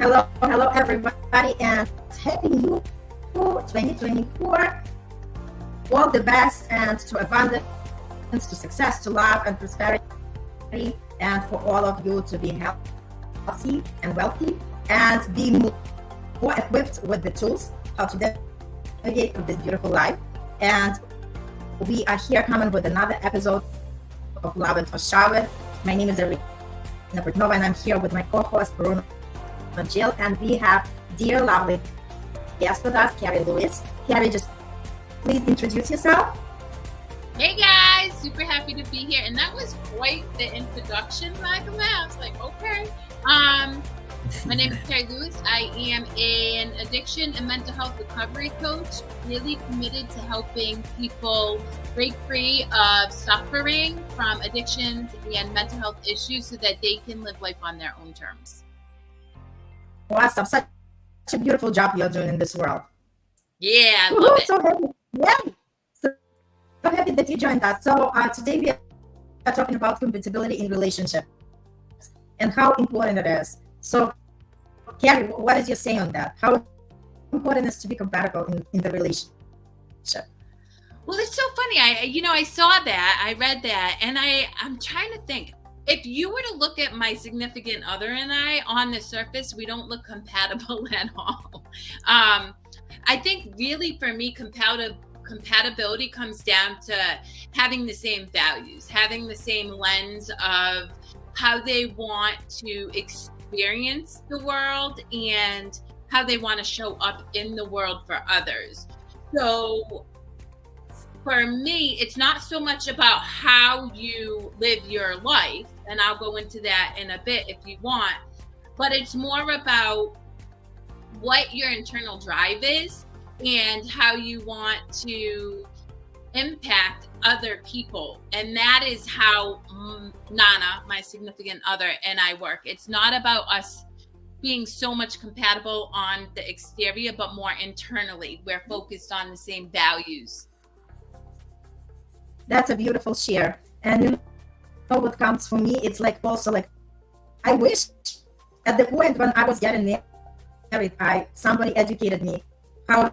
hello everybody, and happy new 2024. All the best, and to abundance, to success, to love and prosperity, and for all of you to be healthy and wealthy, and be more equipped with the tools how to navigate through this beautiful life. And we are here coming with another episode of Love and Shower. My name is Irina Links, and I'm here with my co-host Bruno Links, and we have dear lovely guest with us, Kerri Lewis. Kerri, just please introduce yourself. Hey guys, super happy to be here. And that was quite the introduction, Michael. I was like, okay. My name is Kerri Lewis. I am an addiction and mental health recovery coach, really committed to helping people break free of suffering from addictions and mental health issues so that they can live life on their own terms. Awesome. Such a beautiful job you're doing in this world. Yeah, I love it. So happy. Yeah. So happy that you joined us. So today we are talking about compatibility in relationships and how important it is. So, Kerri, what is your say on that? How important is to be compatible in the relationship? Well, it's so funny. I saw that, I read that, and I'm trying to think. If you were to look at my significant other and I on the surface, we don't look compatible at all. I think really for me, compatibility comes down to having the same values, having the same lens of how they want to experience the world and how they want to show up in the world for others. So for me, it's not so much about how you live your life, and I'll go into that in a bit if you want, but it's more about what your internal drive is and how you want to impact other people. And that is how Nana, my significant other, and I work. It's not about us being so much compatible on the exterior, but more internally. We're focused on the same values. That's a beautiful share. And you know what comes for me? It's like also like, I wish at the point when I was getting married, somebody educated me how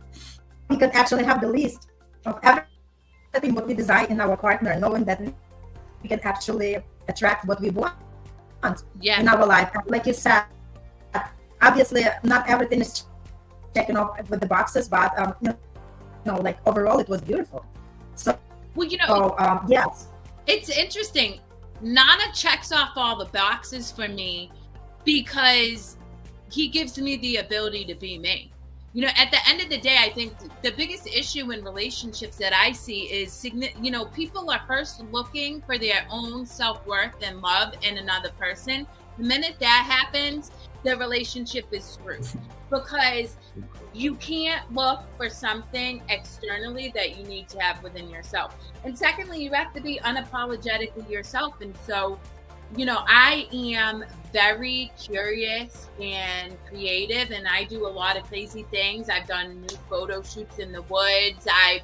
we could actually have the list of everything what we desire in our partner, knowing that we can actually attract what we want in our life. Like you said, obviously not everything is checking off with the boxes, but like overall it was beautiful. So, yes. It's interesting. Nana checks off all the boxes for me because he gives me the ability to be me. At the end of the day, I think the biggest issue in relationships that I see is, people are first looking for their own self-worth and love in another person. The minute that happens, the relationship is screwed because you can't look for something externally that you need to have within yourself. And secondly, you have to be unapologetically yourself. And so, I am very curious and creative, and I do a lot of crazy things. I've done new photo shoots in the woods. I've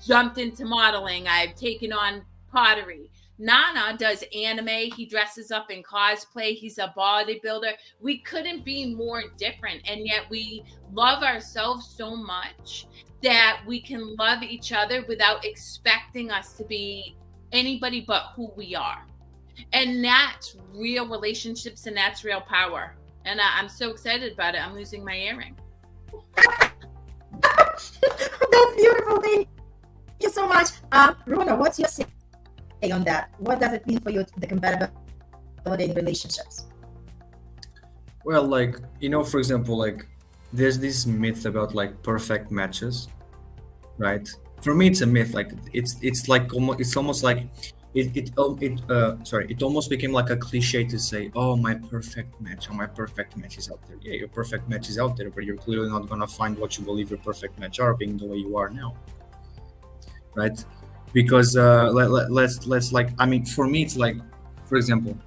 jumped into modeling. I've taken on pottery. Nana does anime. He dresses up in cosplay. He's a bodybuilder. We couldn't be more different. And yet we love ourselves so much that we can love each other without expecting us to be anybody but who we are. And that's real relationships, and that's real power. And I'm so excited about it. I'm losing my earring. That's beautiful. Thank you so much. Bruno, what's your say on that? What does it mean for you, the compatibility in relationships? Well, for example, there's this myth about perfect matches, right? For me, it's a myth. It's almost like it almost became like a cliche to say, oh, my perfect match is out there. Yeah, your perfect match is out there, but you're clearly not gonna find what you believe your perfect match are, being the way you are now, right? Because let's for me, it's for example,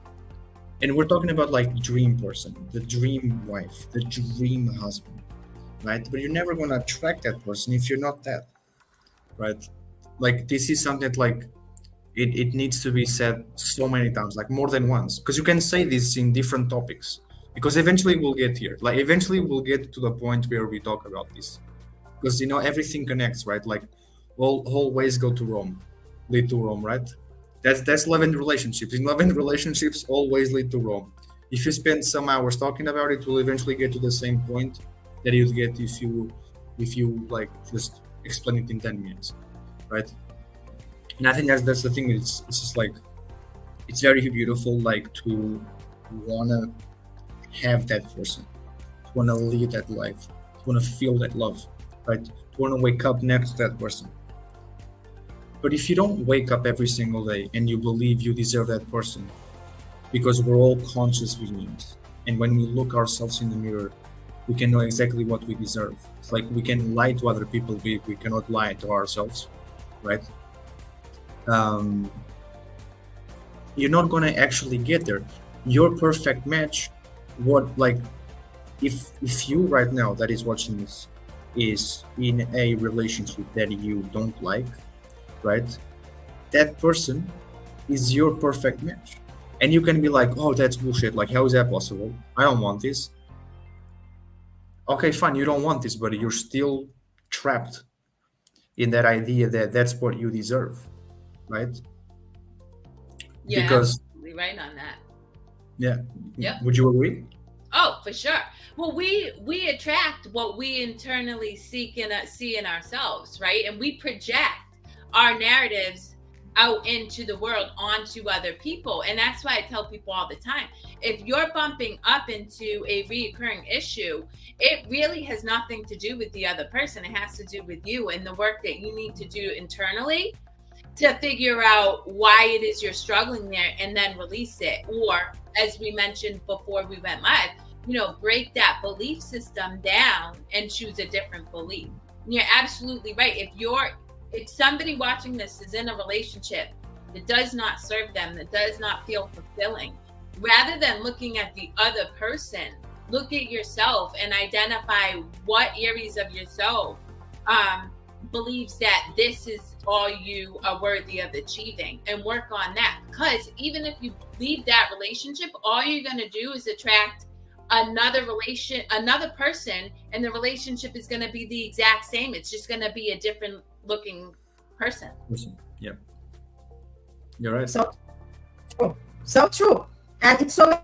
and we're talking about dream person, the dream wife, the dream husband, right? But you're never gonna attract that person if you're not that, right? This is something that it needs to be said so many times, more than once, because you can say this in different topics. because eventually we'll get here. Like eventually we'll get to the point where we talk about this, because everything connects, right? Like all ways go to Rome, lead to Rome, right? That's love and relationships. In love and relationships, always lead to Rome. If you spend some hours talking about it, we'll eventually get to the same point that you'd get if you like just explain it in 10 minutes, right? And I think that's the thing. It's just like, it's very beautiful, like to wanna have that person, to wanna live that life, to wanna feel that love, right? To wanna wake up next to that person. But if you don't wake up every single day and you believe you deserve that person, because we're all conscious beings, and when we look ourselves in the mirror, we can know exactly what we deserve. It's like we can lie to other people, we cannot lie to ourselves, right? You're not gonna actually get there. Your perfect match, if you right now that is watching this is in a relationship that you don't like, right? That person is your perfect match. And you can be like, oh, that's bullshit. Like, how is that possible? I don't want this. Okay, fine, you don't want this, but you're still trapped in that idea that that's what you deserve, right? Yeah, Because absolutely right on that. yeah. Yep. Would you agree? Oh, for sure. Well, we attract what we internally see in ourselves, right? And we project our narratives out into the world onto other people. And that's why I tell people all the time, if you're bumping up into a reoccurring issue, it really has nothing to do with the other person. It has to do with you and the work that you need to do internally to figure out why it is you're struggling there, and then release it. Or, as we mentioned before we went live, break that belief system down and choose a different belief. And you're absolutely right. If somebody watching this is in a relationship that does not serve them, that does not feel fulfilling, rather than looking at the other person, look at yourself and identify what areas of yourself believes that this is all you are worthy of achieving, and work on that. Because even if you leave that relationship, all you're going to do is attract another person, and the relationship is going to be the exact same. It's just going to be a different looking person. Yeah, you're right. So true. And it's so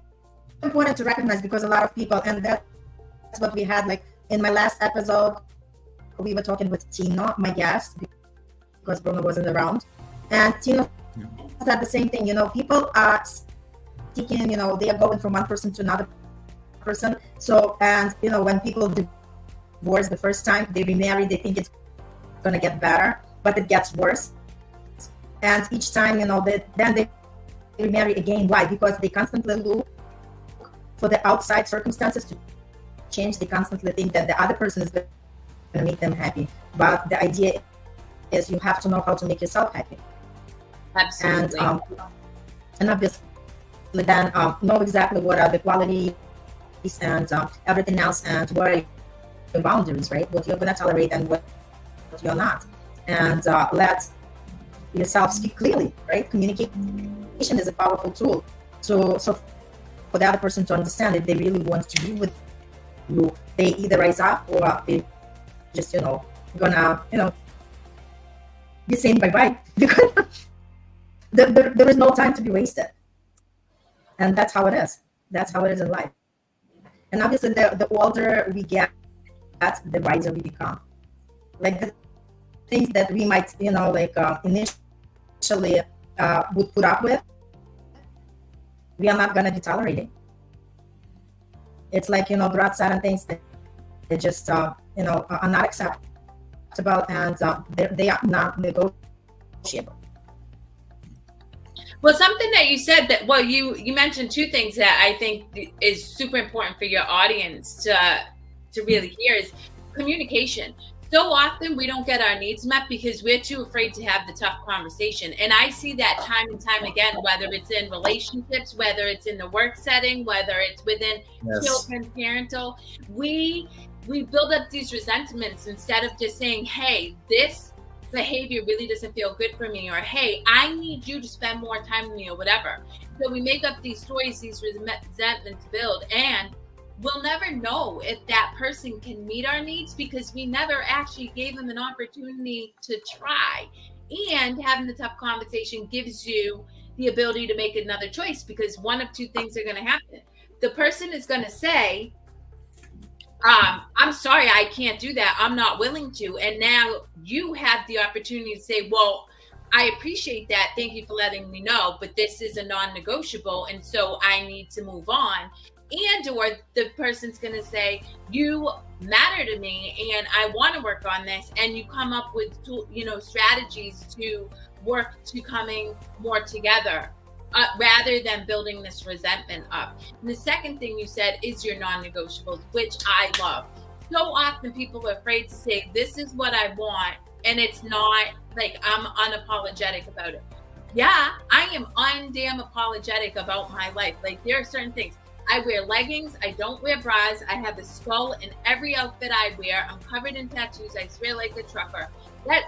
important to recognize, because a lot of people, and that's what we had, like in my last episode, we were talking with Tina, my guest, because Bruno wasn't around, and Tina said the same thing. People are seeking, they are going from one person to another person. So, and when people divorce the first time, they remarry, they think it's going to get better, but it gets worse. And each time, then they remarry again. Why? Because they constantly look for the outside circumstances to change. They constantly think that the other person is going to make them happy. But the idea is you have to know how to make yourself happy. Absolutely. And obviously then know exactly what are the qualities and everything else, and what are your boundaries, right? What you're going to tolerate and what you're not. And let yourself speak clearly, right? Communication is a powerful tool. So for the other person to understand, if they really want to be with you, they either rise up, or they just, gonna, be saying bye-bye, because there is no time to be wasted. And that's how it is. That's how it is in life. And obviously, the older we get, the wiser we become. Like the things that we might, initially would put up with, we are not going to be tolerating. It's like, there are certain things that they just, are not acceptable, and they are not negotiable. Well, something that you said that, you mentioned two things that I think is super important for your audience to really hear is communication. So often we don't get our needs met because we're too afraid to have the tough conversation. And I see that time and time again, whether it's in relationships, whether it's in the work setting, whether it's within children, parental, we build up these resentments instead of just saying, hey, this behavior really doesn't feel good for me, or hey, I need you to spend more time with me, or whatever. So we make up these stories, these resentments build, and we'll never know if that person can meet our needs because we never actually gave them an opportunity to try. And having the tough conversation gives you the ability to make another choice, because one of two things are going to happen. The person is going to say, I'm sorry, I can't do that. I'm not willing to. And now you have the opportunity to say, well, I appreciate that. Thank you for letting me know, but this is a non-negotiable. And so I need to move on. And or the person's going to say, you matter to me and I want to work on this. And you come up with, strategies to work to coming more together rather than building this resentment up. And the second thing you said is your non-negotiables, which I love. So often people are afraid to say, this is what I want. And it's not like I'm unapologetic about it. Yeah, I am undamn apologetic about my life. Like there are certain things. I wear leggings. I don't wear bras. I have a skull in every outfit I wear. I'm covered in tattoos. I swear like a trucker.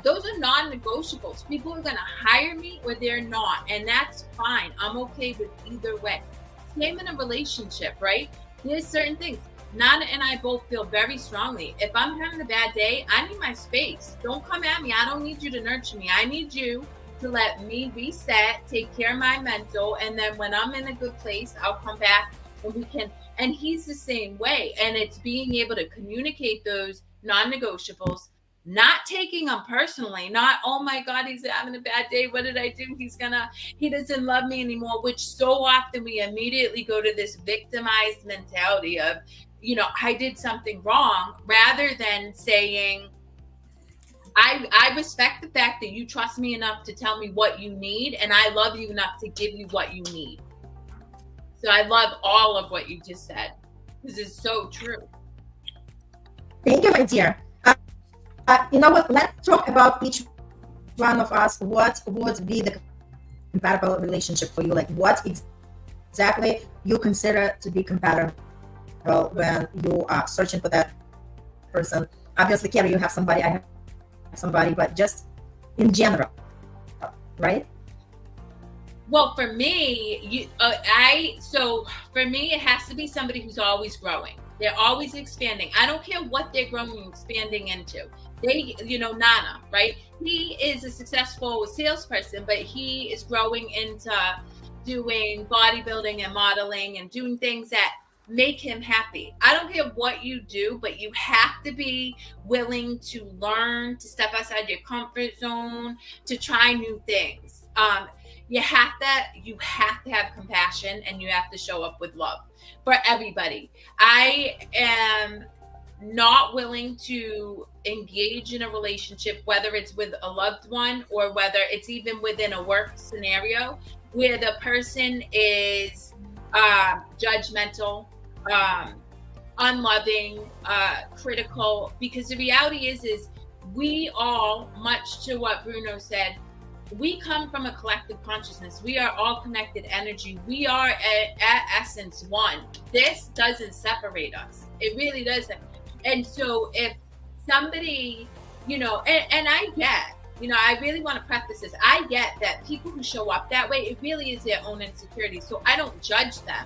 Those are non-negotiables. People are going to hire me or they're not. And that's fine. I'm okay with either way. Same in a relationship, right? There's certain things. Nana and I both feel very strongly. If I'm having a bad day, I need my space. Don't come at me. I don't need you to nurture me. I need you to let me reset, take care of my mental. And then when I'm in a good place, I'll come back and we can. And he's the same way. And it's being able to communicate those non-negotiables, not taking them personally, not, oh my God, he's having a bad day. What did I do? He doesn't love me anymore, which so often we immediately go to this victimized mentality of, I did something wrong, rather than saying, I respect the fact that you trust me enough to tell me what you need, and I love you enough to give you what you need. So I love all of what you just said. This is so true. Thank you, my dear. You know what? Let's talk about each one of us. What would be the compatible relationship for you? Like, what exactly you consider to be compatible when you are searching for that person? Obviously, Kerri, you have somebody. I have somebody, but just in general, right? Well, for me, for me, it has to be somebody who's always growing. They're always expanding. I don't care what they're growing and expanding into. Nana, right? He is a successful salesperson, but he is growing into doing bodybuilding and modeling and doing things that make him happy. I don't care what you do, but you have to be willing to learn, to step outside your comfort zone, to try new things. You have to have compassion, and you have to show up with love for everybody. I am not willing to engage in a relationship, whether it's with a loved one or whether it's even within a work scenario, where the person is judgmental, unloving, critical. Because the reality is we all, much to what Bruno said, we come from a collective consciousness. We are all connected energy. We are at essence one. This doesn't separate us. It really doesn't. And so if somebody, and I get, I really want to preface this. I get that people who show up that way, it really is their own insecurity. So I don't judge them.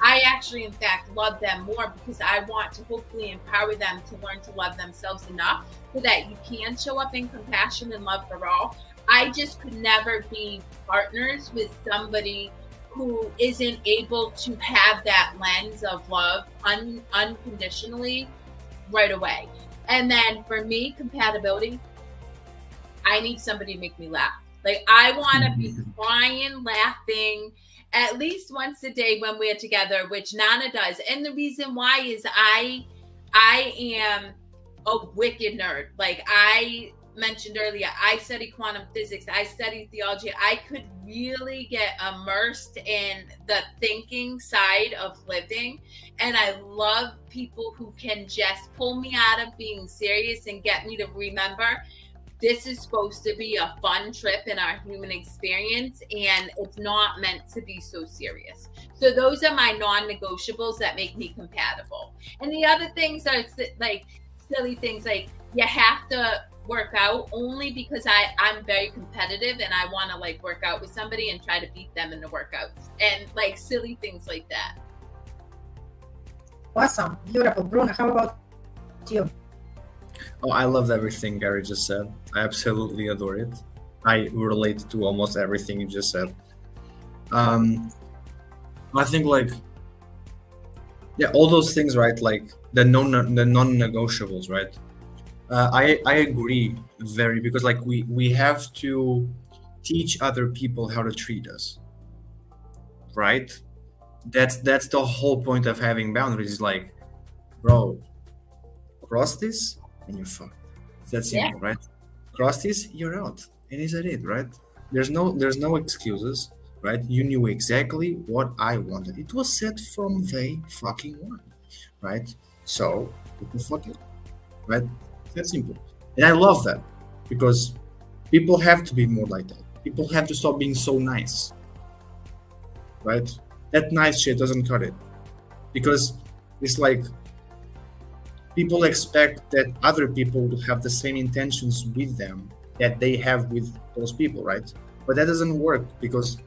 I actually, in fact, love them more, because I want to hopefully empower them to learn to love themselves enough so that you can show up in compassion and love for all. I just could never be partners with somebody who isn't able to have that lens of love unconditionally right away. And then for me, compatibility, I need somebody to make me laugh. Like, I want to be crying, laughing at least once a day when we're together, which Nana does. And the reason why is I am a wicked nerd. Like I mentioned earlier, I study quantum physics, I study theology. I could really get immersed in the thinking side of living. And I love people who can just pull me out of being serious and get me to remember this is supposed to be a fun trip in our human experience, and it's not meant to be so serious. So those are my non-negotiables that make me compatible. And the other things are like silly things, like you have to work out, only because I'm very competitive and I want to like work out with somebody and try to beat them in the workouts, and like silly things like that. Awesome. Beautiful. Bruno, how about you? Oh, I loved everything Gary just said. I absolutely adore it. I relate to almost everything you just said. I think like, yeah, all those things, right? Like the non-negotiables, right? I agree very, because like we have to teach other people how to treat us, right? That's the whole point of having boundaries. Is like, bro, cross this and you're fucked. It's that simple, right? Cross this, you're out, and is that it, right? There's no excuses, right? You knew exactly what I wanted. It was set from day fucking one, right? So what the fuck, right? It's that simple, and I love that, because people have to be more like that. People have to stop being so nice, right? That nice shit doesn't cut it, because it's like people expect that other people will have the same intentions with them that they have with those people, right? But that doesn't work, because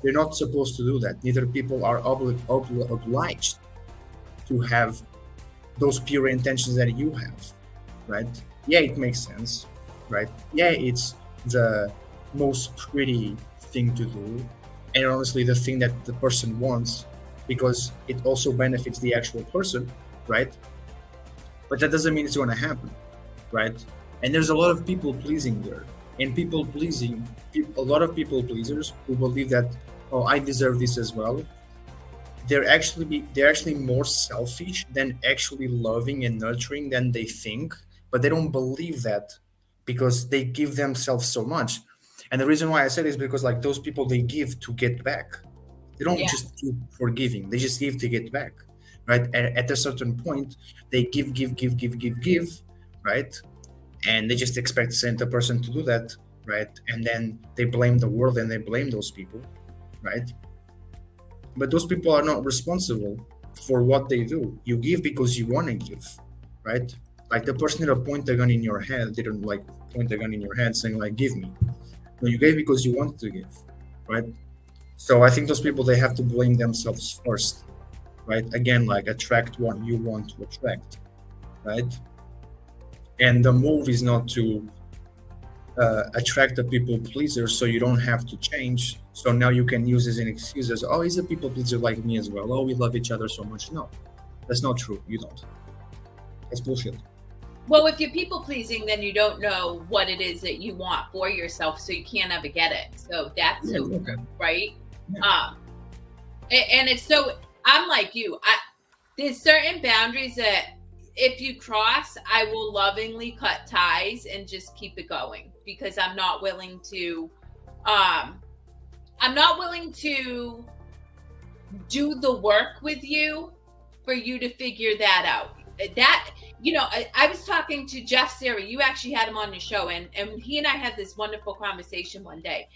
they're not supposed to do that. Neither people are obliged to have those pure intentions that you have, right? Yeah, it makes sense, right? Yeah, it's the most pretty thing to do, and honestly the thing that the person wants, because it also benefits the actual person, right? But that doesn't mean it's going to happen, right? And there's a lot of people pleasing there, and people pleasing, a lot of people pleasers who believe that, oh, I deserve this as well. They're actually more selfish than actually loving and nurturing than they think, but they don't believe that, because they give themselves so much. And the reason why I said is because like those people, they give to get back. They don't just give for giving; they just give to get back, right? At a certain point, they give, right? And they just expect the person to do that, right? And then they blame the world and they blame those people, right? But those people are not responsible for what they do. You give because you want to give, right? Like the person that point a gun in your head didn't like point a gun in your head saying like, give me. No, you gave because you wanted to give, right? So I think those people, they have to blame themselves first, right? Again, like attract what you want to attract, right? And the move is not to attract the people pleaser so you don't have to change. So now you can use as an excuse as, oh, he's a people pleaser like me as well. Oh, we love each other so much. No, that's not true. You don't. That's bullshit. Well, if you're people pleasing, then you don't know what it is that you want for yourself, so you can't ever get it. So that's okay. Right. Yeah. And it's so, I'm like you. There's certain boundaries that if you cross, I will lovingly cut ties and just keep it going, because I'm not willing to do the work with you for you to figure that out. That, you know, I was talking to Jeff Siri. You actually had him on your show, and he and I had this wonderful conversation one day.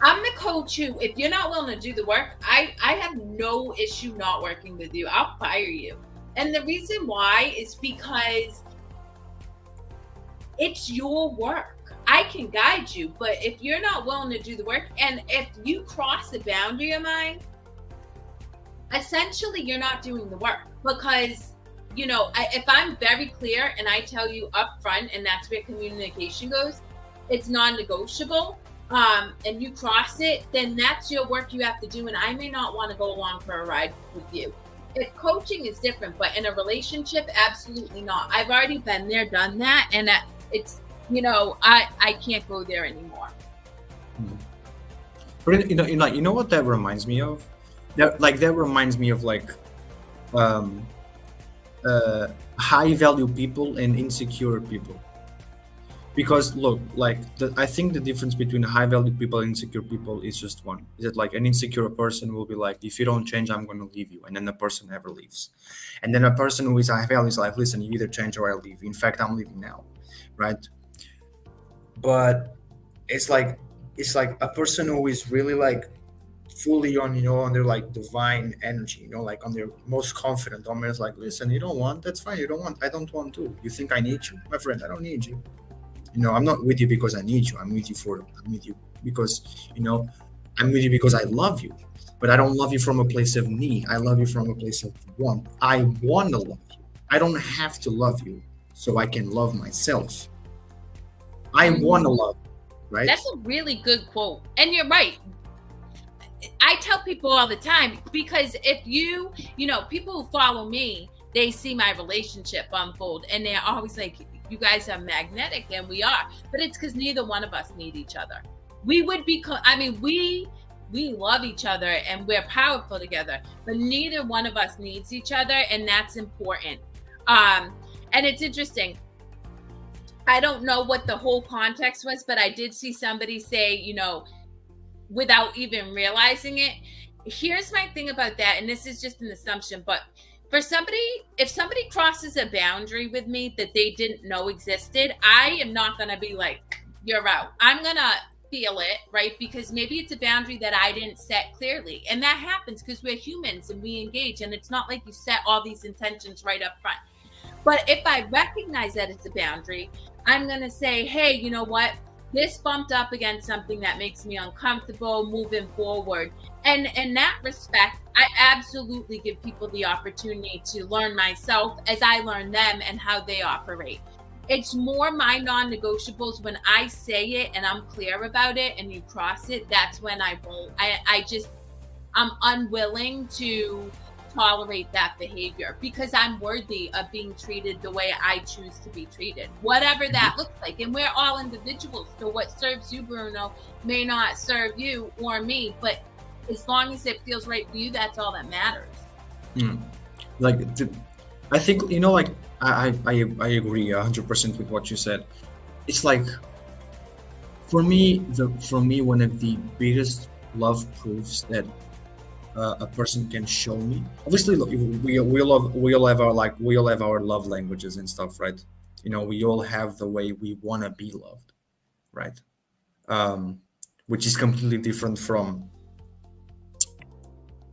I'm the coach who, if you're not willing to do the work, I have no issue not working with you. I'll fire you. And the reason why is because it's your work. I can guide you, but if you're not willing to do the work, and if you cross a boundary of mine, essentially you're not doing the work. Because, you know, if I'm very clear and I tell you up front, and that's where communication goes, it's non-negotiable, and you cross it, then that's your work you have to do, and I may not want to go along for a ride with you. If coaching is different, but in a relationship, absolutely not. I've already been there, done that, and it's, you know, I can't go there anymore. But you know what that reminds me of? That reminds me of like high value people and insecure people. Because look, like I think the difference between high value people and insecure people is just one. Is that like an insecure person will be like, if you don't change, I'm going to leave you, and then the person never leaves. And then a person who is high value is like, listen, you either change or I leave. In fact, I'm leaving now, right? But it's like a person who is really like fully on, you know, on their like divine energy, you know, like on their most confident. Almost like, listen, you don't want, that's fine. You don't want, I don't want to. You think I need you, my friend? I don't need you. You know, I'm not with you because I need you. I'm with you because, you know, I'm with you because I love you. But I don't love you from a place of need. I love you from a place of want. I want to love you. I don't have to love you so I can love myself. I want to love you, right? That's a really good quote. And you're right. I tell people all the time, because if you know, people who follow me, they see my relationship unfold and they're always like, you guys are magnetic, and we are. But it's because neither one of us need each other. We would be, we love each other and we're powerful together, but neither one of us needs each other, and that's important. And it's interesting. I don't know what the whole context was, but I did see somebody say, you know, without even realizing it. Here's my thing about that, and this is just an assumption, but for somebody, if somebody crosses a boundary with me that they didn't know existed, I am not going to be like, you're out. I'm going to feel it, right? Because maybe it's a boundary that I didn't set clearly. And that happens because we're humans and we engage. And it's not like you set all these intentions right up front. But if I recognize that it's a boundary, I'm going to say, hey, you know what? This bumped up against something that makes me uncomfortable moving forward. And in that respect, I absolutely give people the opportunity to learn myself as I learn them and how they operate. It's more my non-negotiables. When I say it and I'm clear about it and you cross it, that's when I won't. I'm unwilling to tolerate that behavior because I'm worthy of being treated the way I choose to be treated, whatever that looks like. And we're all individuals. So what serves you, Bruno, may not serve you or me, but as long as it feels right for you, that's all that matters. I think, you know, like I agree 100% with what you said. It's like, for me, one of the biggest love proofs that a person can show me. Obviously, look, we all have our love languages and stuff, right? You know, we all have the way we want to be loved, right? Which is completely different from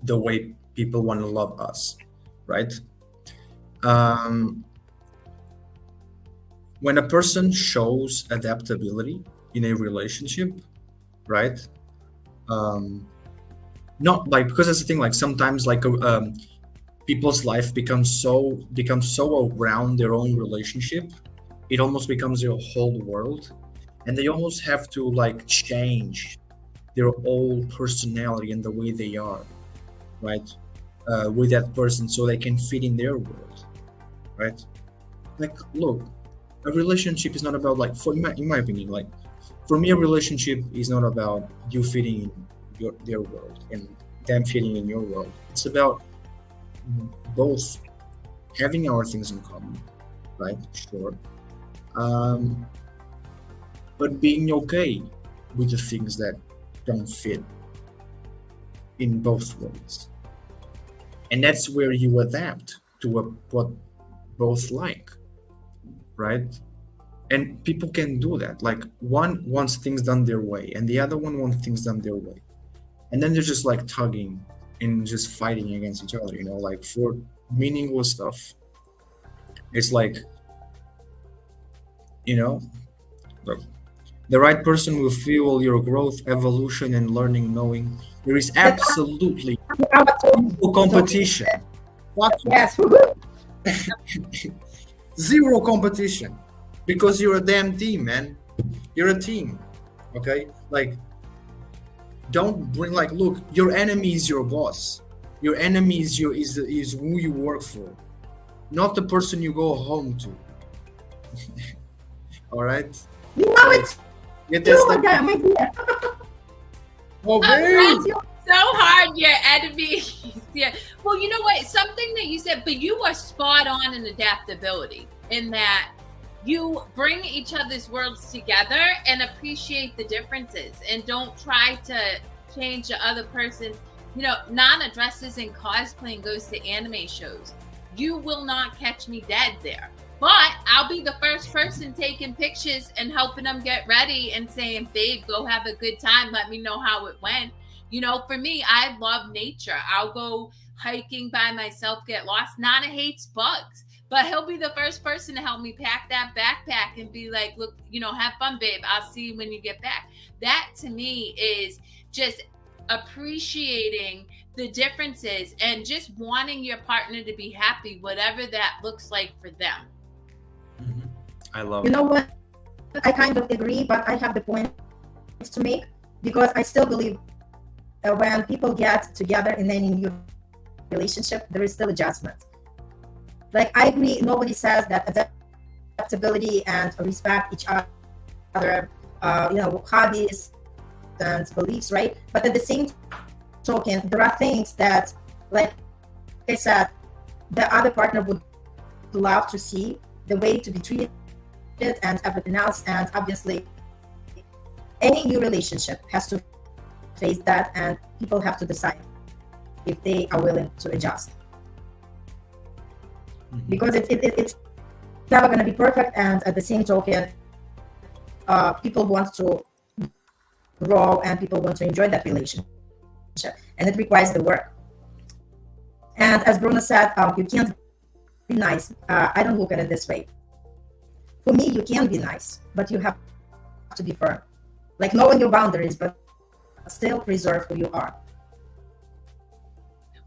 the way people want to love us, right? When a person shows adaptability in a relationship, right? Not like, because that's the thing, like sometimes like people's life becomes so around their own relationship, it almost becomes their whole world, and they almost have to like change their whole personality and the way they are, right, with that person so they can fit in their world, right? Like, look, a relationship is not about like, in my opinion, like for me, a relationship is not about you fitting in their world and them fitting in your world. It's about both having our things in common, right? Sure. But being okay with the things that don't fit in both worlds. And that's where you adapt to what both like, right? And people can do that. Like, one wants things done their way and the other one wants things done their way. And then they're just like tugging and just fighting against each other, you know, like for meaningless stuff. It's like, you know, look, the right person will fuel your growth, evolution, and learning, knowing there is absolutely no competition. Yes. Zero competition. Because you're a damn team, man. You're a team. Okay? Like, don't bring, like, look, your enemy is your boss. Your enemy is who you work for, not the person you go home to. All right? You know it's my dear. Oh, babe. So hard, your enemy. Yeah. Well, you know what? Something that you said, but you are spot on in adaptability, in that you bring each other's worlds together and appreciate the differences and don't try to change the other person. You know, Nana dresses in cosplay and goes to anime shows. You will not catch me dead there. But I'll be the first person taking pictures and helping them get ready and saying, babe, go have a good time. Let me know how it went. You know, for me, I love nature. I'll go hiking by myself, get lost. Nana hates bugs. But he'll be the first person to help me pack that backpack and be like, look, you know, have fun, babe. I'll see you when you get back. That to me is just appreciating the differences and just wanting your partner to be happy, whatever that looks like for them. Mhm. I love You it. know what? I kind of agree, but I have the point to make, because I still believe when people get together in any new relationship, there is still adjustment. Like, I agree, nobody says that adaptability and respect each other, hobbies and beliefs, right? But at the same token, there are things that, like I said, the other partner would love to see, the way to be treated and everything else. And obviously, any new relationship has to face that, and people have to decide if they are willing to adjust. Mhm. Because it's never going to be perfect, and at the same token, people want to grow and people want to enjoy that relationship, and it requires the work. And as Bruno said, you can't be nice. I don't look at it this way. For me, you can be nice, but you have to be firm, like knowing your boundaries, but still preserve who you are.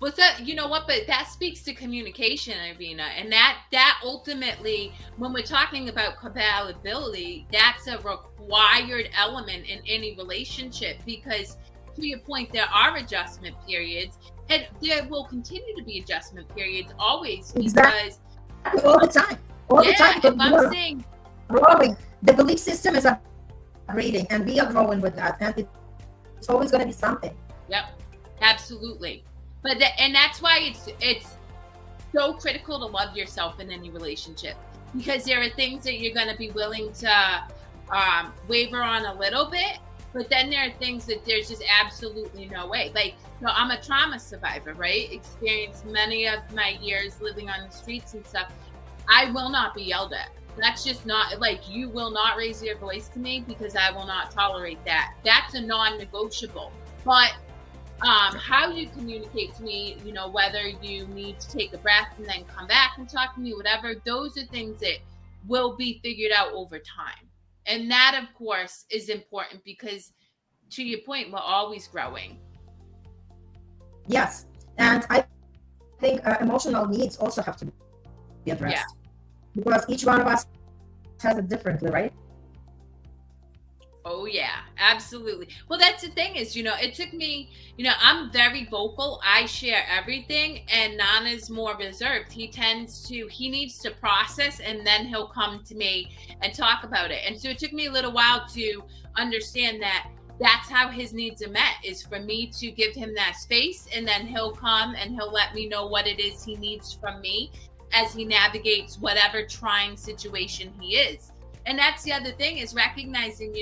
Well, that, you know what, but that speaks to communication, Irina, and that ultimately, when we're talking about compatibility, that's a required element in any relationship, because to your point, there are adjustment periods, and there will continue to be adjustment periods always, because all the time, all the time. if I'm saying growing, the belief system is upgrading, and we are growing with that, and it's always going to be something. Yep, absolutely. But and that's why it's so critical to love yourself in any relationship, because there are things that you're going to be willing to waver on a little bit, but then there are things that there's just absolutely no way. Like, I'm a trauma survivor, right? Experienced many of my years living on the streets and stuff. I will not be yelled at. That's just not, like, you will not raise your voice to me, because I will not tolerate that. That's a non-negotiable. But how you communicate to me, whether you need to take a breath and then come back and talk to me, whatever, those are things that will be figured out over time. And that, of course, is important, because to your point, we're always growing. Yes. And I think emotional needs also have to be addressed. Yeah. Because each one of us has it differently, right? Oh, yeah, absolutely. Well, that's the thing is, it took me, I'm very vocal. I share everything, and Nana's more reserved. He needs to process, and then he'll come to me and talk about it. And so it took me a little while to understand that that's how his needs are met, is for me to give him that space, and then he'll come and he'll let me know what it is he needs from me as he navigates whatever trying situation he is. And that's the other thing, is recognizing,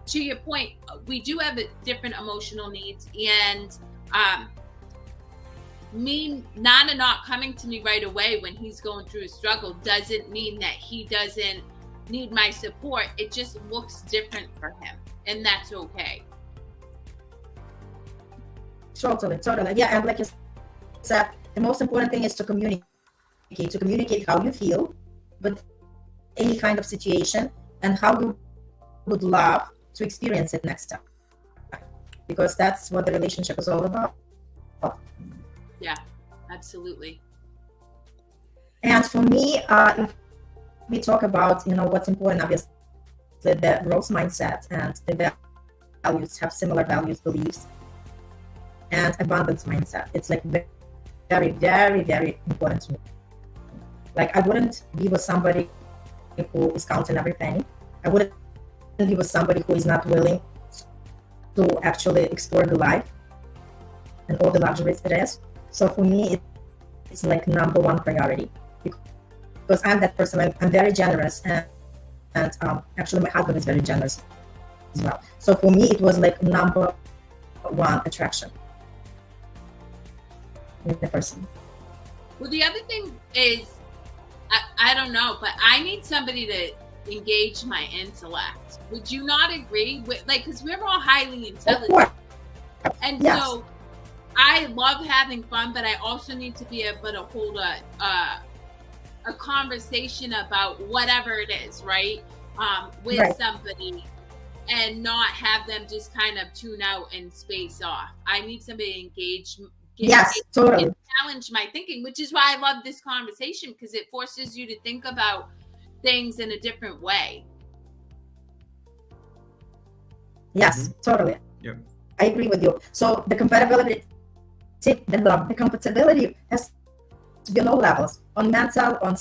to your point, we do have different emotional needs, and Nana not coming to me right away when he's going through a struggle doesn't mean that he doesn't need my support. It just looks different for him, and that's okay. Totally. Yeah, and like you said, the most important thing is to communicate how you feel with any kind of situation, and how you would love to experience it next time, because that's what the relationship is all about. Yeah, absolutely. And for me, if we talk about what's important, obviously the growth mindset and the values, have similar values, beliefs, and abundance mindset. It's like very, very, very important to me. Like, I wouldn't be with somebody who is counting every penny. I wouldn't be with somebody who is not willing to actually explore the life and all the luxuries it is. So for me, it's like number one priority, because I'm that person. I'm very generous, and actually my husband is very generous as well. So for me, it was like number one attraction in the person. Well, the other thing is, I don't know, but I need somebody to engage my intellect. Would you not agree? Because we're all highly intelligent. And yes. So I love having fun, but I also need to be able to hold a conversation about whatever it is, right? With right. somebody. and not have them just kind of tune out and space off. I need somebody to engage. Yes, totally. And challenge my thinking, which is why I love this conversation, because it forces you to think about things in a different way. Yes, totally. Yeah. I agree with you. So the compatibility has to be on all levels, on mental, on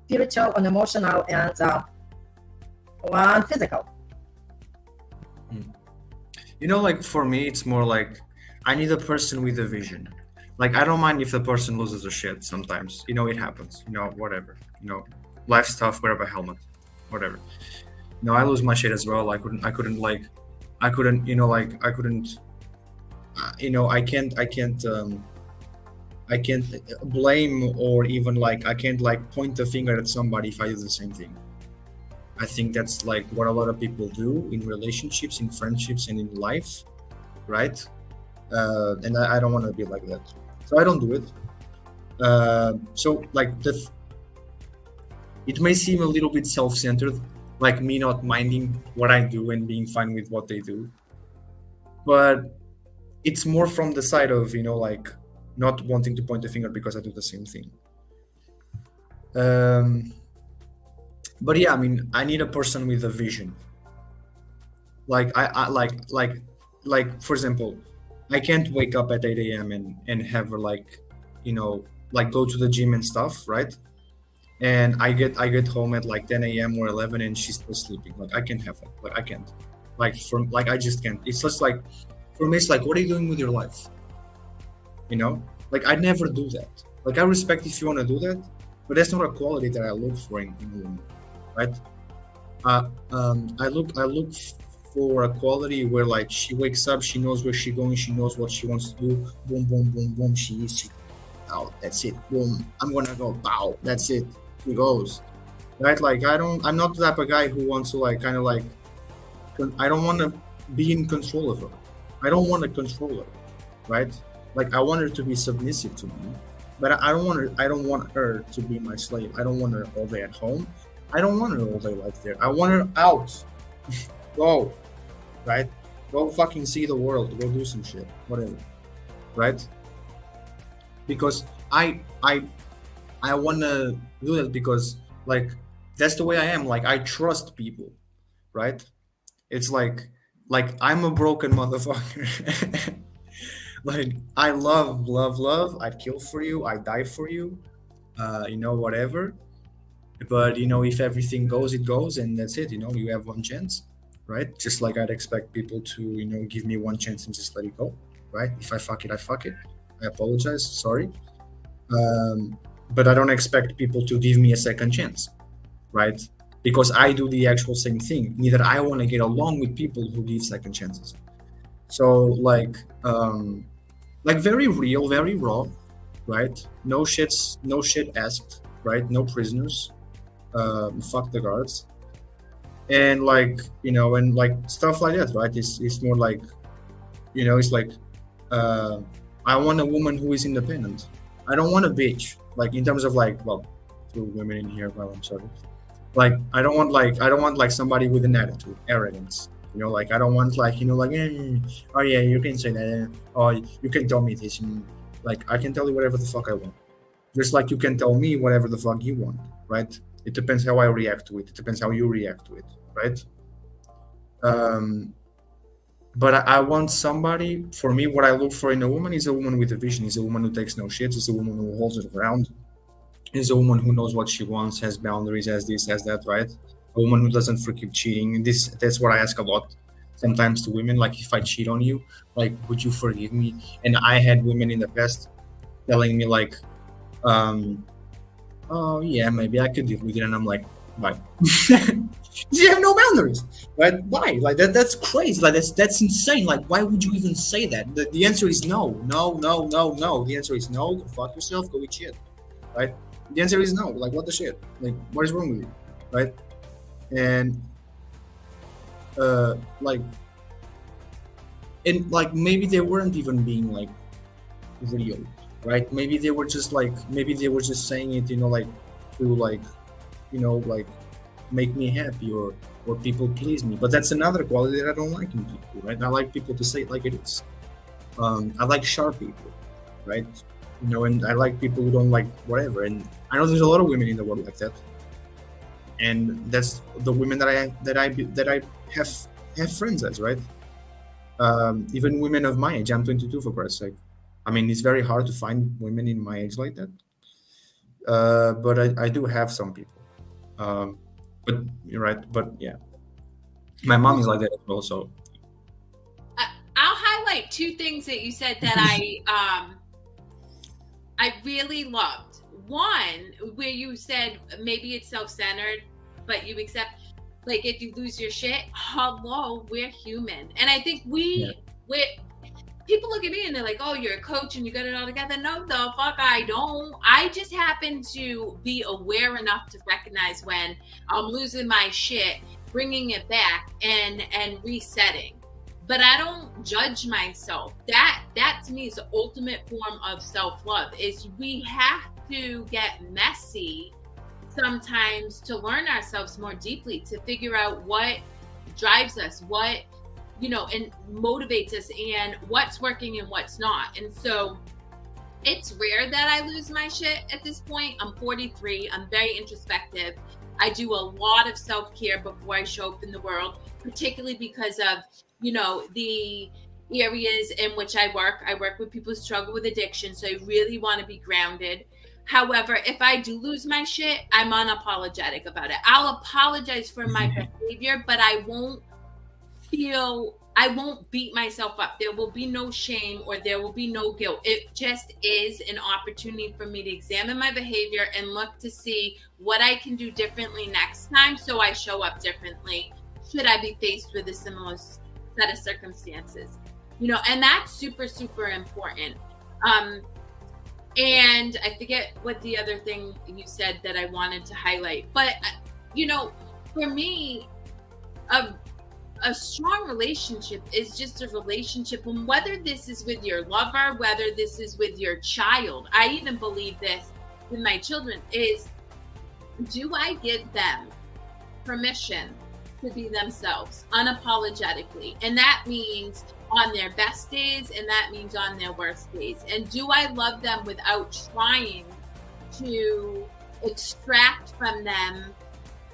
spiritual, on emotional, and on physical. You know, like for me, it's more like I need a person with a vision. Like I don't mind if the person loses their shit sometimes. You know, it happens. You know, whatever. You know, life stuff, wear a helmet, whatever. You know, I lose my shit as well. I couldn't, you know, like I couldn't, you know, I can't blame, or even like I can't like point the finger at somebody if I do the same thing. I think that's like what a lot of people do in relationships, in friendships, and in life, right? And I don't want to be like that, so I don't do it. So like it may seem a little bit self-centered, like me not minding what I do and being fine with what they do, but it's more from the side of, you know, like not wanting to point the finger because I do the same thing. But yeah, I mean, I need a person with a vision. Like I like for example, I can't wake up at 8 a.m. and have her like, you know, like go to the gym and stuff, right? And I get home at like 10 a.m. or 11 and she's still sleeping. Like I can't have that. Like I can't. Like I just can't. It's just like, for me, it's like, what are you doing with your life? You know, like I never do that. Like I respect if you want to do that, but that's not a quality that I look for in a woman, right? I look for a quality where like she wakes up, she knows where she's going, she knows what she wants to do. Boom, boom, boom, boom. She eats. Out. That's it. Boom. I'm gonna go. Bow. That's it. He goes. Right? Like I'm not the type of guy who wants to like kind of like. I don't want to be in control of her. I don't want to control her. Right? Like I want her to be submissive to me, but I don't want her to be my slave. I don't want her all day at home. I don't want her all day like there. I want her out. Go. Right? Go fucking see the world. Go do some shit. Whatever. Right? Because I want to do that because like that's the way I am. Like I trust people, right? It's like I'm a broken motherfucker. Like I love. I'd kill for you. I'd die for you. You know, whatever. But you know, if everything goes, it goes, and that's it. You know, you have one chance, right? Just like I'd expect people to, you know, give me one chance and just let it go, right? If I fuck it, I fuck it. I apologize, sorry. But I don't expect people to give me a second chance, right? Because I do the actual same thing. Neither I want to get along with people who give second chances. So like very real, very raw, right? No shit asked, right? No prisoners. Fuck the guards. And like, you know, and like stuff like that, right? It's more like, you know, it's like I want a woman who is independent. I don't want a bitch. Like in terms of like, well, two women in here, well, I'm sorry. Like I don't want like somebody with an attitude, arrogance. You know, like I don't want like, you know, like, oh yeah, you can say that, oh you can tell me this. Like I can tell you whatever the fuck I want. Just like you can tell me whatever the fuck you want, right? It depends how I react to it. It depends how you react to it, right? But I want somebody, for me, what I look for in a woman is a woman with a vision, is a woman who takes no shit, is a woman who holds it around, is a woman who knows what she wants, has boundaries, has this, has that, right? A woman who doesn't freaking cheating. And that's what I ask a lot sometimes to women, like if I cheat on you, like, would you forgive me? And I had women in the past telling me like, oh yeah, maybe I could deal with it. And I'm like, bye. You have no boundaries, right? Why? Like that's crazy. Like that's insane. Like why would you even say that? The answer is no. The answer is no. Go fuck yourself. Go eat shit, right? The answer is no. Like what the shit? Like what is wrong with you, right? And maybe they weren't even being like real, right? Maybe they were just saying it, you know, like to like, you know, like make me happy, or or people please me. But that's another quality that I don't like in people, right? I like people to say it like it is. I like sharp people, right? And I like people who don't like whatever. And I know there's a lot of women in the world like that, and that's the women that I have friends as, right? Even women of my age. I'm 22, for Christ's sake. I mean, it's very hard to find women in my age like that. But I do have some people. But you're right. But yeah, my mom is like that as well. So I'll highlight two things that you said that I really loved. One, where you said maybe it's self-centered, but you accept, like, if you lose your shit, hello, we're human. And I think people look at me and they're like, oh, you're a coach and you got it all together. No, the fuck I don't. I just happen to be aware enough to recognize when I'm losing my shit, bringing it back and resetting. But I don't judge myself. That to me is the ultimate form of self-love, is we have to get messy sometimes to learn ourselves more deeply, to figure out what drives us, what, and motivates us, and what's working and what's not. And so it's rare that I lose my shit at this point. I'm 43. I'm very introspective. I do a lot of self-care before I show up in the world, particularly because of, the areas in which I work. I work with people who struggle with addiction, so I really want to be grounded. However, if I do lose my shit, I'm unapologetic about it. I'll apologize for my behavior, but I won't beat myself up. There will be no shame or there will be no guilt. It just is an opportunity for me to examine my behavior and look to see what I can do differently next time, so I show up differently should I be faced with a similar set of circumstances. And that's super, super important. And I forget what the other thing you said that I wanted to highlight. But, for me, a strong relationship is just a relationship. And whether this is with your lover, whether this is with your child, I even believe this with my children, is, do I give them permission to be themselves unapologetically? And that means on their best days, and that means on their worst days. And do I love them without trying to extract from them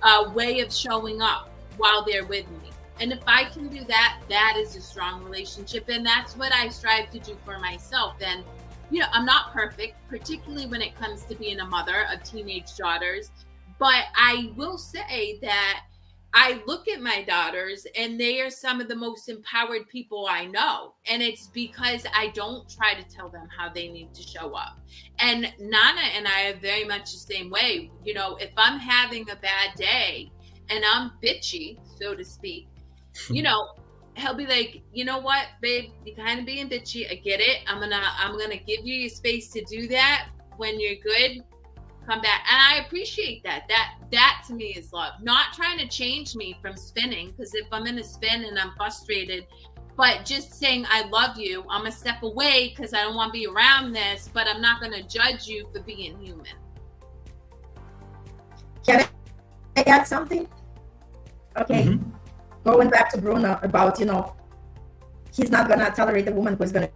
a way of showing up while they're with me? And if I can do that, that is a strong relationship. And that's what I strive to do for myself. And, I'm not perfect, particularly when it comes to being a mother of teenage daughters. But I will say that I look at my daughters and they are some of the most empowered people I know. And it's because I don't try to tell them how they need to show up. And Nana and I are very much the same way. If I'm having a bad day and I'm bitchy, so to speak, he'll be like, you know what, babe, you're kind of being bitchy. I get it. I'm gonna give you your space to do that. When you're good, come back. And I appreciate that. That to me is love. Not trying to change me from spinning, because if I'm in a spin and I'm frustrated, but just saying I love you, I'm gonna step away because I don't want to be around this, but I'm not gonna judge you for being human. Can I add something? Okay. Going back to Bruno about, he's not gonna tolerate a woman who's gonna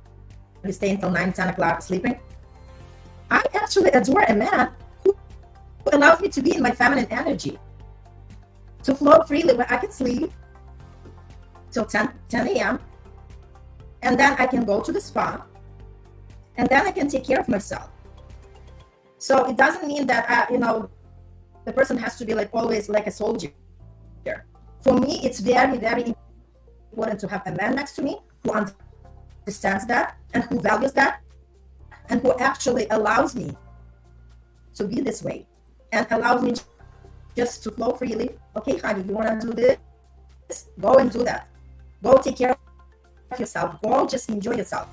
stay until 9-10 o'clock sleeping. I actually adore a man who allows me to be in my feminine energy, to flow freely, where I can sleep till 10 a.m. and then I can go to the spa and then I can take care of myself. So it doesn't mean that the person has to be always like a soldier. For me, it's very, very important to have a man next to me who understands that and who values that and who actually allows me to be this way and allows me just to flow freely. Okay, honey, you want to do this? Go and do that. Go take care of yourself. Go just enjoy yourself.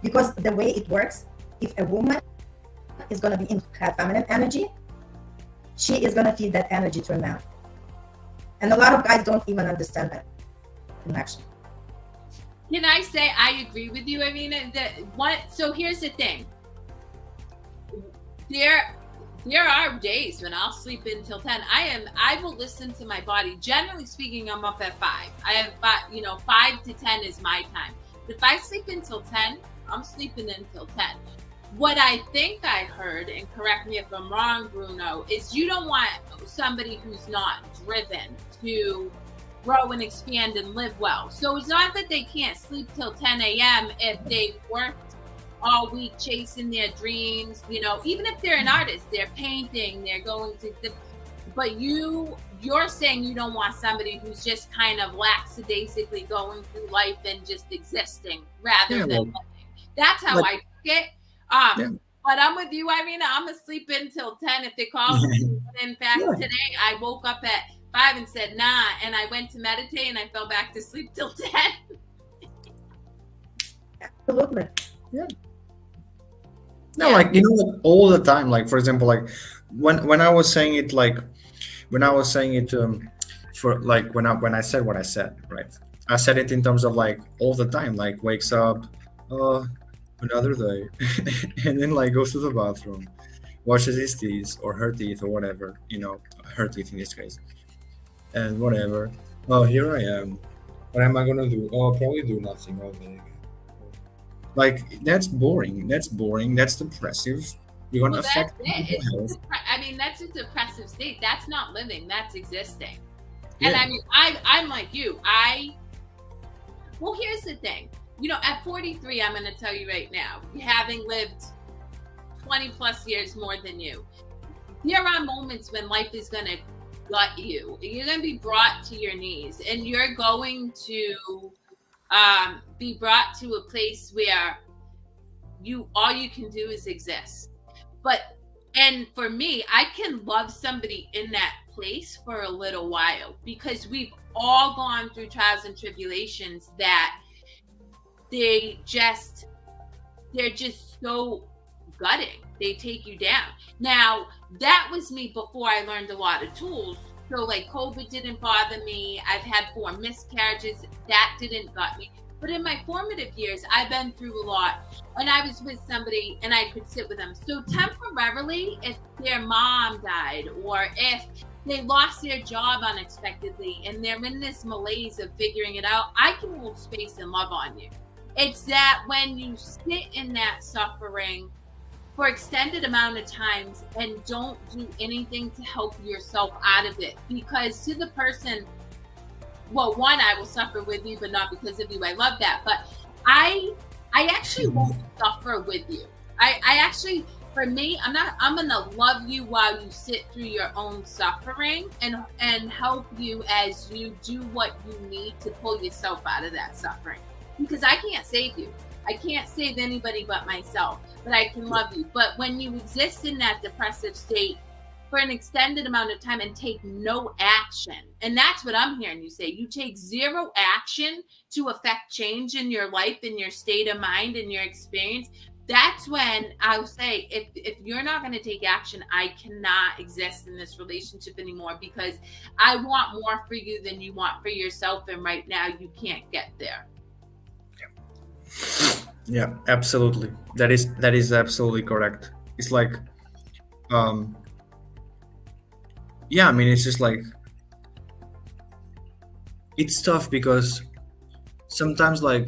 Because the way it works, if a woman is going to be in her feminine energy, she is going to feed that energy to a man. And a lot of guys don't even understand that connection. Can I say I agree with you, Irina? So here's the thing. There are days when I'll sleep until 10. I will listen to my body. Generally speaking, I'm up at 5. I have 5 to 10 is my time. But if I sleep until 10, I'm sleeping until 10. What I think I heard, and correct me if I'm wrong, Bruno, is you don't want somebody who's not driven to grow and expand and live well. So it's not that they can't sleep till 10 a.m. if they worked all week chasing their dreams, even if they're an artist, they're painting, they're going to but you're saying you don't want somebody who's just kind of lackadaisically going through life and just existing rather than living. That's how I took it. But I'm with you, Irina. I'm asleep until 10 if it calls me. In fact, today I woke up at 5 and said, nah, and I went to meditate and I fell back to sleep till 10. Absolutely. Yeah. No, all the time. Like, for example, like when I was saying it, for like when I said what I said, right? I said it in terms of like all the time, like wakes up, another day, and then like goes to the bathroom, washes his teeth or her teeth or whatever, her teeth in this case, and whatever. Oh, here I am. What am I gonna do? Oh, I'll probably do nothing all day. Like, that's boring. That's depressive. You're gonna affect people's health. That's a depressive state. That's not living. That's existing. And I'm like you. Well, here's the thing. At 43, I'm going to tell you right now, having lived 20 plus years more than you, there are moments when life is going to gut you. You're going to be brought to your knees, and you're going to be brought to a place where all you can do is exist. And for me, I can love somebody in that place for a little while, because we've all gone through trials and tribulations that they're just so gutting. They take you down. Now, that was me before I learned a lot of tools. So like COVID didn't bother me. I've had 4 miscarriages. That didn't gut me. But in my formative years, I've been through a lot. And I was with somebody and I could sit with them. So temporarily, if their mom died or if they lost their job unexpectedly and they're in this malaise of figuring it out, I can hold space and love on you. It's that when you sit in that suffering for extended amount of times and don't do anything to help yourself out of it, because to the person, well, one, I will suffer with you, but not because of you. I love that. But I actually won't suffer with you. I actually, for me, I'm going to love you while you sit through your own suffering and help you as you do what you need to pull yourself out of that suffering. Because I can't save you. I can't save anybody but myself, but I can love you. But when you exist in that depressive state for an extended amount of time and take no action, and that's what I'm hearing you say, you take zero action to affect change in your life, in your state of mind, in your experience, that's when I'll say, if you're not going to take action, I cannot exist in this relationship anymore, because I want more for you than you want for yourself, and right now you can't get there. Yeah, absolutely. That is absolutely correct. It's like, it's just like, it's tough because sometimes, like,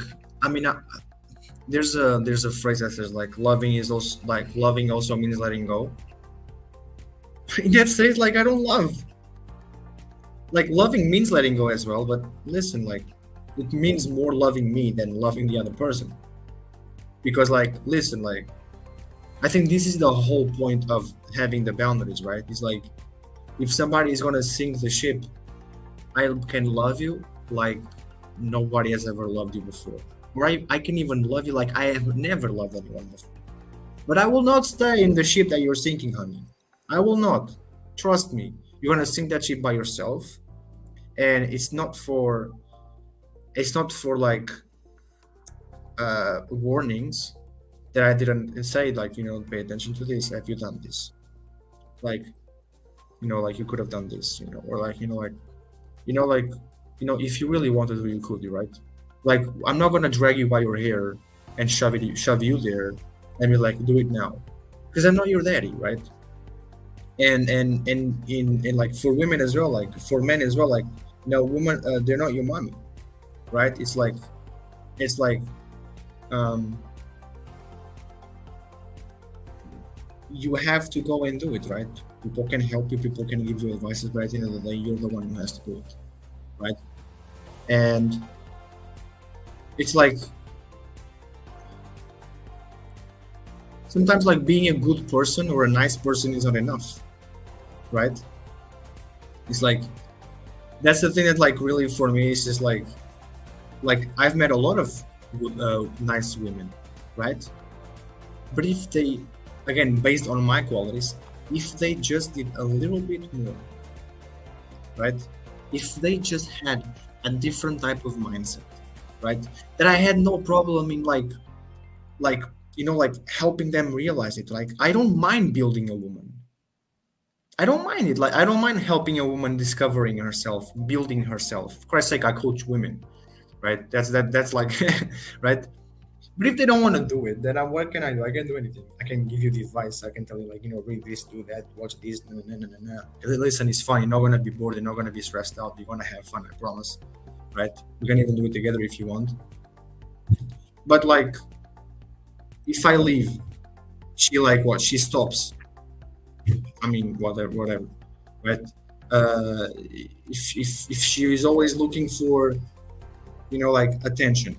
there's a phrase that says like loving also means letting go. In that stage, like, I don't love. Like, loving means letting go as well, but listen, like, it means more loving me than loving the other person. Because, like, listen, like, I think this is the whole point of having the boundaries, right? It's like, if somebody is gonna sink the ship, I can love you like nobody has ever loved you before. Or I can even love you like I have never loved anyone before. But I will not stay in the ship that you're sinking, honey. I will not. Trust me. You're gonna sink that ship by yourself. And it's not for like warnings that I didn't say, like, pay attention to this. Have you done this? Like, like, you could have done this, or like, if you really wanted to, you could, right? Like, I'm not gonna drag you by your hair and shove you there and be like, do it now, because I'm not your daddy, right? and in like for women as well, like for men as well, like women, they're not your mommy, right? It's like um you have to go and do it, right? People can help you, people can give you advices, but at the end of the day, you're the one who has to do it, right? And it's like sometimes like being a good person or a nice person is not enough, right? It's like that's the thing that like really for me is just like I've met a lot of nice women, right? But if they, again, based on my qualities, if they just did a little bit more, right? If they just had a different type of mindset, right? That I had no problem in like like helping them realize it. Like I don't mind building a woman. I don't mind it. Like I don't mind helping a woman discovering herself, building herself. For Christ's sake, I coach women, right? That's like right. But if they don't want to do it, then what can I do? I can't do anything. I can give you the advice. I can tell you, like, read this, do that, watch this. No. Listen, it's fun. You're not gonna be bored. You're not gonna be stressed out. You're gonna have fun. I promise. Right? We can even do it together if you want. But like, if I leave, she like what? She stops. I mean, whatever. Right? If she is always looking for, like attention,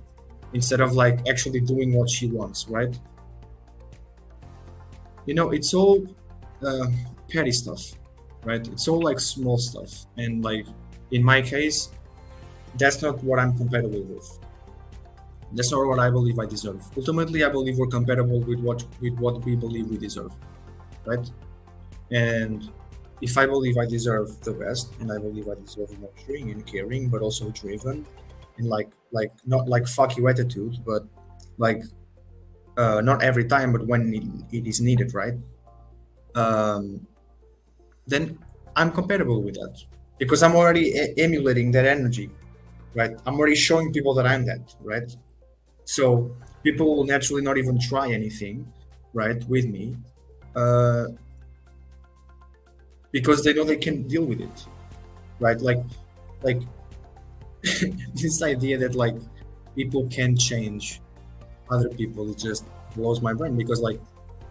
instead of like actually doing what she wants, right? It's all petty stuff, right? It's all like small stuff, and like in my case, that's not what I'm compatible with. That's not what I believe I deserve. Ultimately, I believe we're compatible with what we believe we deserve, right? And if I believe I deserve the best, and I believe I deserve nurturing and caring, but also driven, and like not like fuck you attitude, but like not every time, but when it is needed, right? Then I'm compatible with that because I'm already emulating that energy, right? I'm already showing people that I'm that, right? So people will naturally not even try anything, right, with me, because they know they can deal with it, right? Like this idea that like people can change other people, it just blows my brain because like,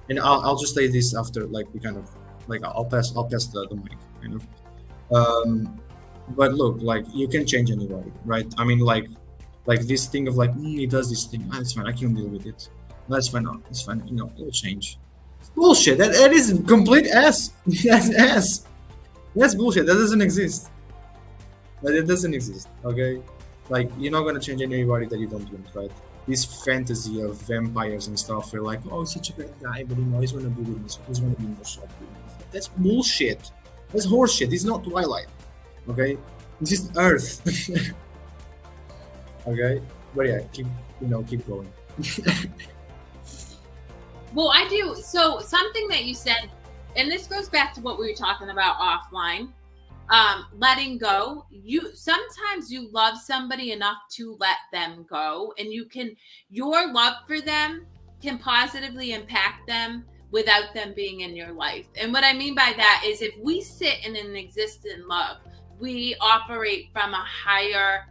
and I'll just say this after like we kind of like I'll pass the mic kind of. But look, like you can change anybody, right? I mean like this thing of like he does this thing, it's fine, I can deal with it. That's fine, it's fine, it'll change. It's bullshit. That is complete ass. That's ass. That's bullshit. That doesn't exist. It doesn't exist, okay? Like, you're not gonna change anybody that you don't want, right? This fantasy of vampires and stuff, they're like, oh, he's such a bad guy, but he's gonna be with me, he's gonna be more soft with me. That's bullshit. That's horseshit. It's not Twilight, okay? It's just Earth. Okay? But yeah, keep going. Well, I do. So something that you said, and this goes back to what we were talking about offline, letting go. Sometimes you love somebody enough to let them go, and your love for them can positively impact them without them being in your life. And what I mean by that is if we sit in an existent love, we operate from a higher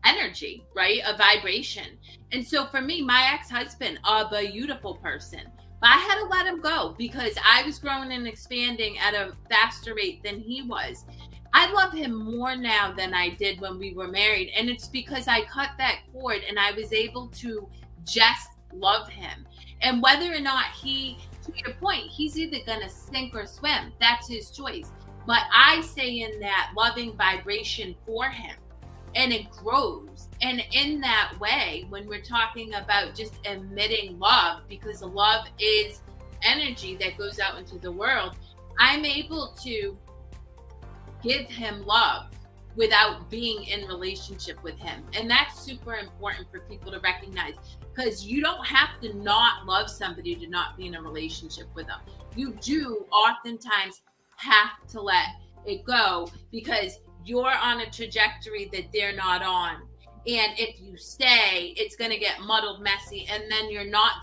energy, right? A vibration. And so for me, my ex-husband, a beautiful person, but I had to let him go because I was growing and expanding at a faster rate than he was. I love him more now than I did when we were married. And it's because I cut that cord and I was able to just love him. And whether or not to your point, he's either going to sink or swim. That's his choice. But I stay in that loving vibration for him. And it grows. And in that way, when we're talking about just emitting love, because love is energy that goes out into the world, I'm able to give him love without being in relationship with him. And that's super important for people to recognize, because you don't have to not love somebody to not be in a relationship with them. You do oftentimes have to let it go because you're on a trajectory that they're not on. And if you stay, it's going to get muddled, messy, and then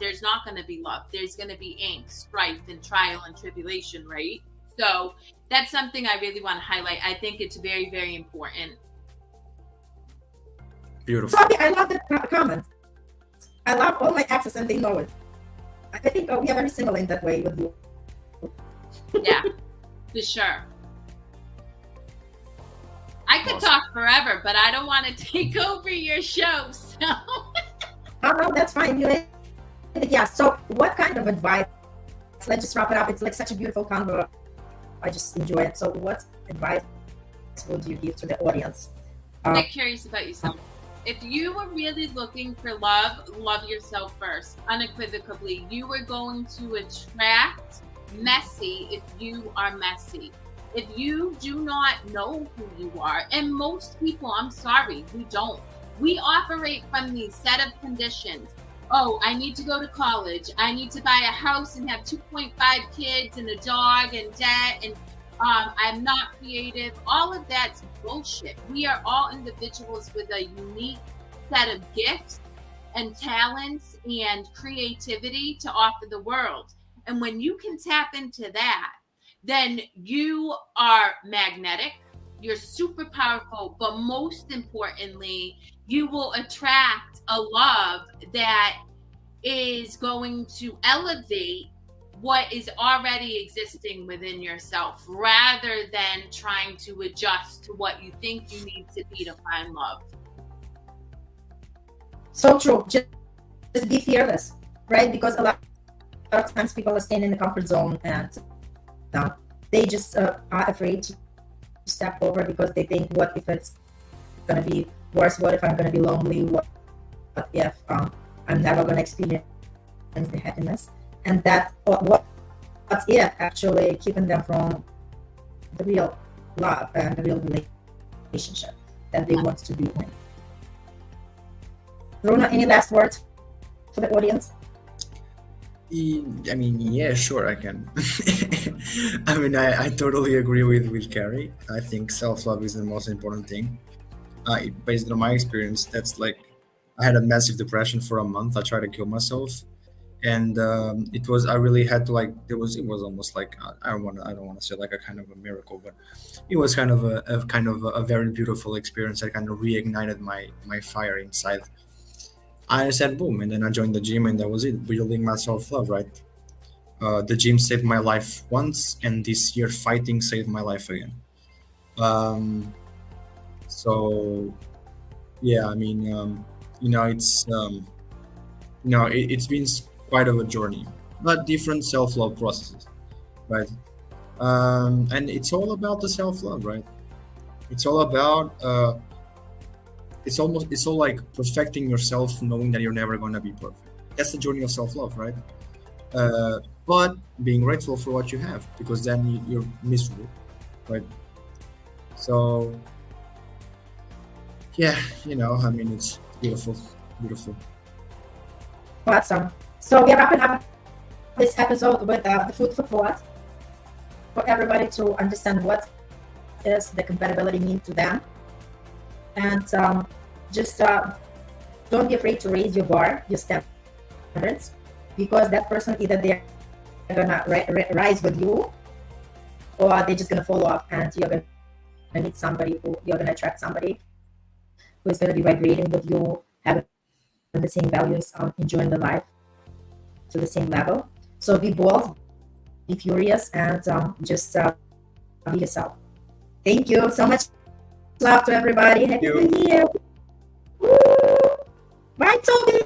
there's not going to be love. There's going to be angst, strife, and trial and tribulation, right? So that's something I really want to highlight. I think it's very, very important. Beautiful. Bobby, I love the comment. I love all my exes and they know it. I think we are very similar in that way with you. Yeah, for sure. I could talk forever, but I don't want to take over your show. So. Oh, no, that's fine. Yeah, so what kind of advice? Let's just wrap it up. It's like such a beautiful convo. I just enjoy it. So what advice would you give to the audience? I'm curious about yourself. If you were really looking for love, love yourself first. Unequivocally, you are going to attract messy if you are messy. If you do not know who you are, and most people, I'm sorry, we don't. We operate from these set of conditions. Oh, I need to go to college. I need to buy a house and have 2.5 kids and a dog and debt, and I'm not creative. All of that's bullshit. We are all individuals with a unique set of gifts and talents and creativity to offer the world. And when you can tap into that, then you are magnetic, you're super powerful, but most importantly, you will attract a love that is going to elevate what is already existing within yourself, rather than trying to adjust to what you think you need to be to find love. So true. Just be fearless, right? Because a lot of times people are staying in the comfort zone and they just are afraid to step over because they think, what if it's going to be worse? What if I'm going to be lonely? What if I'm never going to experience the happiness? And that what's it actually keeping them from the real love and the real relationship that they want to be in. Bruno, any last words for the audience? I mean, yeah, sure, I can. I mean, I totally agree with Kerri. I think self-love is the most important thing. Based on my experience, that's like, I had a massive depression for a month. I tried to kill myself, and I really had to, like, it was almost like, I don't want to say like a kind of a miracle, but it was kind of a very beautiful experience. I kind of reignited my fire inside. I said boom, and then I joined the gym, and that was it, building my self-love, right? The gym saved my life once, and this year fighting saved my life again. So yeah, I mean, it's it's been quite of a journey, but different self-love processes, right? And it's all about the self-love, right? It's all about it's all like perfecting yourself, knowing that you're never going to be perfect. That's the journey of self-love, right? But being grateful for what you have, because then you're miserable, right? So yeah, I mean, it's beautiful. Awesome. So we're wrapping up this episode with the food for thought for everybody to understand what is the compatibility mean to them. And just don't be afraid to raise your bar, your standards, because that person, either they're gonna rise with you, or they're just gonna fall off, and you're gonna meet somebody you're gonna attract somebody who is gonna be vibrating with you, having the same values, enjoying the life to the same level. So be bold, be furious, and just be yourself. Thank you so much. Love to everybody. Happy New Year. Woo! Bye, Toby.